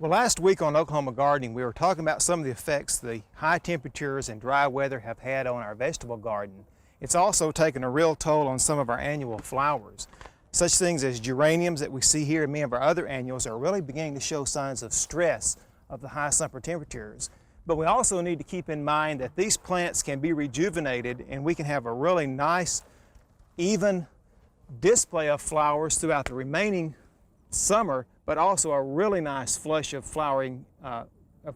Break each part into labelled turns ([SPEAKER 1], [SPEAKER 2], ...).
[SPEAKER 1] Well, last week on Oklahoma Gardening, we were talking about some of the effects the high temperatures and dry weather have had on our vegetable garden. It's also taken a real toll on some of our annual flowers. Such things as geraniums that we see here and many of our other annuals are really beginning to show signs of stress of the high summer temperatures. But we also need to keep in mind that these plants can be rejuvenated and we can have a really nice, even display of flowers throughout the remaining summer, but also a really nice flush of flowering, of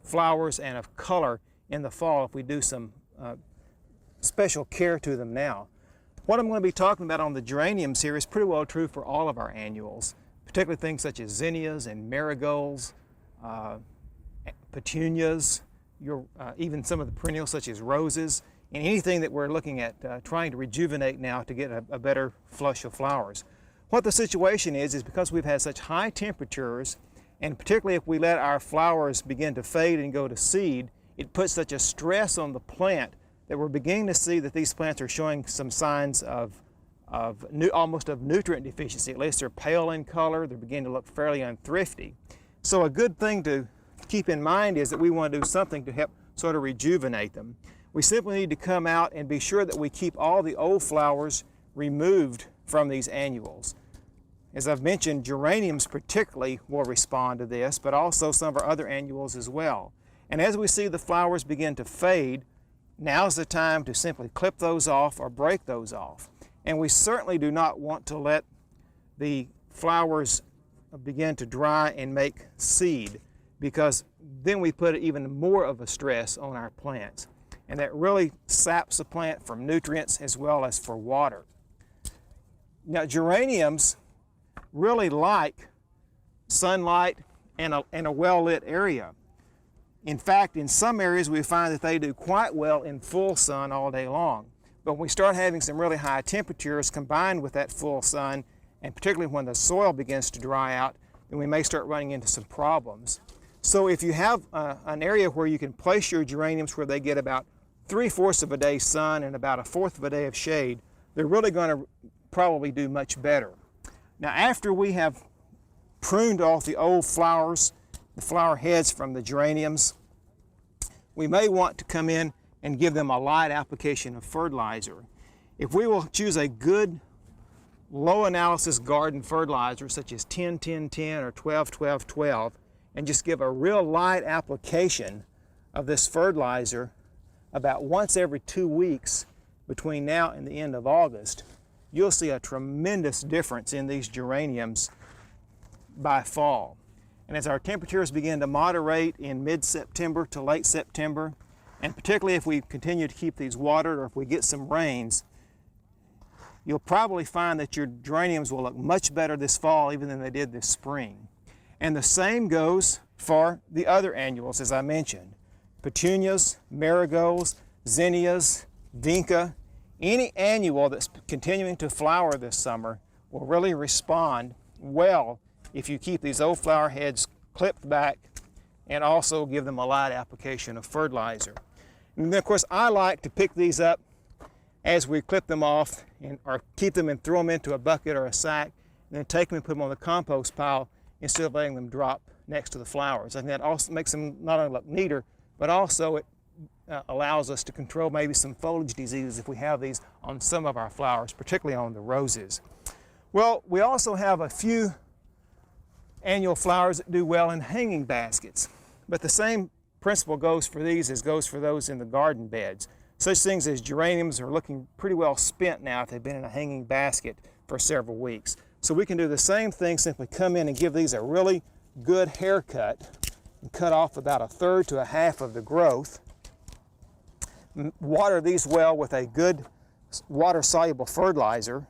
[SPEAKER 1] flowers and of color in the fall if we do some special care to them now. What I'm going to be talking about on the geraniums here is pretty well true for all of our annuals, particularly things such as zinnias and marigolds, petunias, even some of the perennials such as roses, and anything that we're looking at trying to rejuvenate now to get a better flush of flowers. What the situation is because we've had such high temperatures, and particularly if we let our flowers begin to fade and go to seed, it puts such a stress on the plant that we're beginning to see that these plants are showing some signs almost of nutrient deficiency. At least they're pale in color, they're beginning to look fairly unthrifty. So a good thing to keep in mind is that we want to do something to help sort of rejuvenate them. We simply need to come out and be sure that we keep all the old flowers removed from these annuals. As I've mentioned, geraniums particularly will respond to this, but also some of our other annuals as well. And as we see the flowers begin to fade, now's the time to simply clip those off or break those off. And we certainly do not want to let the flowers begin to dry and make seed, because then we put even more of a stress on our plants. And that really saps the plant from nutrients as well as for water. Now, geraniums really like sunlight and a well-lit area. In fact, in some areas we find that they do quite well in full sun all day long. But when we start having some really high temperatures combined with that full sun, and particularly when the soil begins to dry out, then we may start running into some problems. So if you have an area where you can place your geraniums where they get about 3/4 of a day's sun and about 1/4 of a day of shade, they're really going to probably do much better. Now, after we have pruned off the old flowers, the flower heads from the geraniums, we may want to come in and give them a light application of fertilizer. If we will choose a good low analysis garden fertilizer such as 10-10-10 or 12-12-12 and just give a real light application of this fertilizer about once every 2 weeks between now and the end of August, you'll see a tremendous difference in these geraniums by fall. And as our temperatures begin to moderate in mid-September to late September, and particularly if we continue to keep these watered or if we get some rains, you'll probably find that your geraniums will look much better this fall even than they did this spring. And the same goes for the other annuals, as I mentioned. Petunias, marigolds, zinnias, vinca, any annual that's continuing to flower this summer will really respond well if you keep these old flower heads clipped back and also give them a light application of fertilizer. And then of course I like to pick these up as we clip them off or keep them and throw them into a bucket or a sack and then take them and put them on the compost pile instead of letting them drop next to the flowers. I think that also makes them not only look neater, but also it allows us to control maybe some foliage diseases if we have these on some of our flowers, particularly on the roses. Well, we also have a few annual flowers that do well in hanging baskets, but the same principle goes for these as goes for those in the garden beds. Such things as geraniums are looking pretty well spent now if they've been in a hanging basket for several weeks. So we can do the same thing, simply come in and give these a really good haircut and cut off about 1/3 to 1/2 of the growth. Water these well with a good water-soluble fertilizer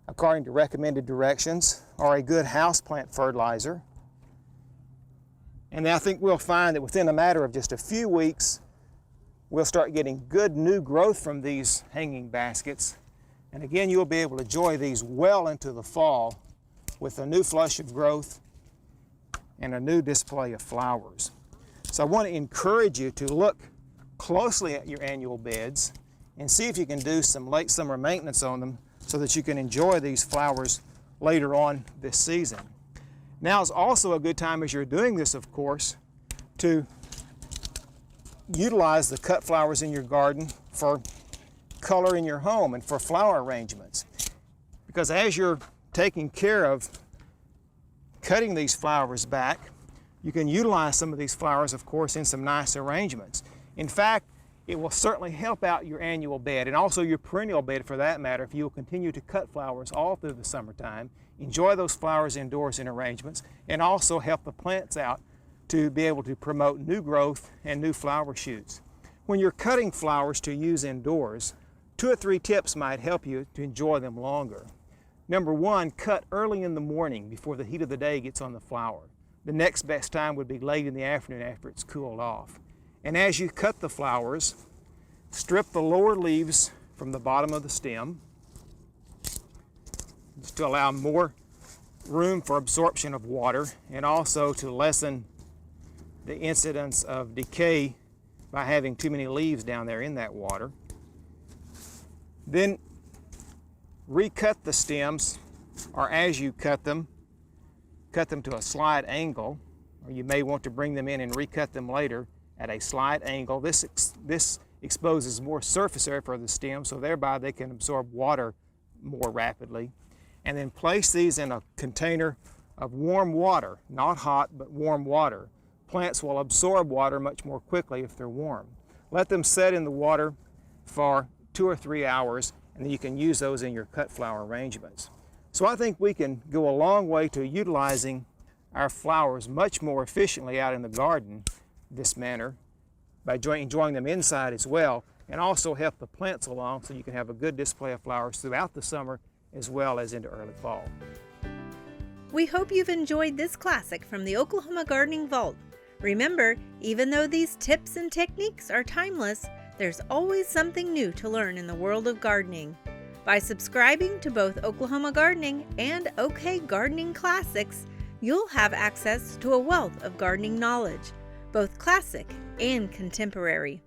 [SPEAKER 1] according to recommended directions, or a good houseplant fertilizer. And I think we'll find that within a matter of just a few weeks, we'll start getting good new growth from these hanging baskets. And again, you'll be able to enjoy these well into the fall with a new flush of growth and a new display of flowers. So I want to encourage you to look closely at your annual beds and see if you can do some late summer maintenance on them so that you can enjoy these flowers later on this season. Now is also a good time as you're doing this, of course, to utilize the cut flowers in your garden for color in your home and for flower arrangements. Because as you're taking care of cutting these flowers back, you can utilize some of these flowers, of course, in some nice arrangements. In fact, it will certainly help out your annual bed and also your perennial bed for that matter if you'll continue to cut flowers all through the summertime, enjoy those flowers indoors in arrangements, and also help the plants out to be able to promote new growth and new flower shoots. When you're cutting flowers to use indoors, 2 or 3 tips might help you to enjoy them longer. Number 1, cut early in the morning before the heat of the day gets on the flower. The next best time would be late in the afternoon after it's cooled off. And as you cut the flowers, strip the lower leaves from the bottom of the stem just to allow more room for absorption of water and also to lessen the incidence of decay by having too many leaves down there in that water. Then recut the stems, or as you cut them to a slight angle, or you may want to bring them in and recut them later at a slight angle. This exposes more surface area for the stem, so thereby they can absorb water more rapidly. And then place these in a container of warm water, not hot, but warm water. Plants will absorb water much more quickly if they're warm. Let them set in the water for 2 or 3 hours, and then you can use those in your cut flower arrangements. So I think we can go a long way to utilizing our flowers much more efficiently out in the garden this manner by enjoying them inside as well, and also help the plants along so you can have a good display of flowers throughout the summer as well as into early fall.
[SPEAKER 2] We hope you've enjoyed this classic from the Oklahoma Gardening Vault. Remember, even though these tips and techniques are timeless, there's always something new to learn in the world of gardening. By subscribing to both Oklahoma Gardening and OK Gardening Classics, you'll have access to a wealth of gardening knowledge, both classic and contemporary.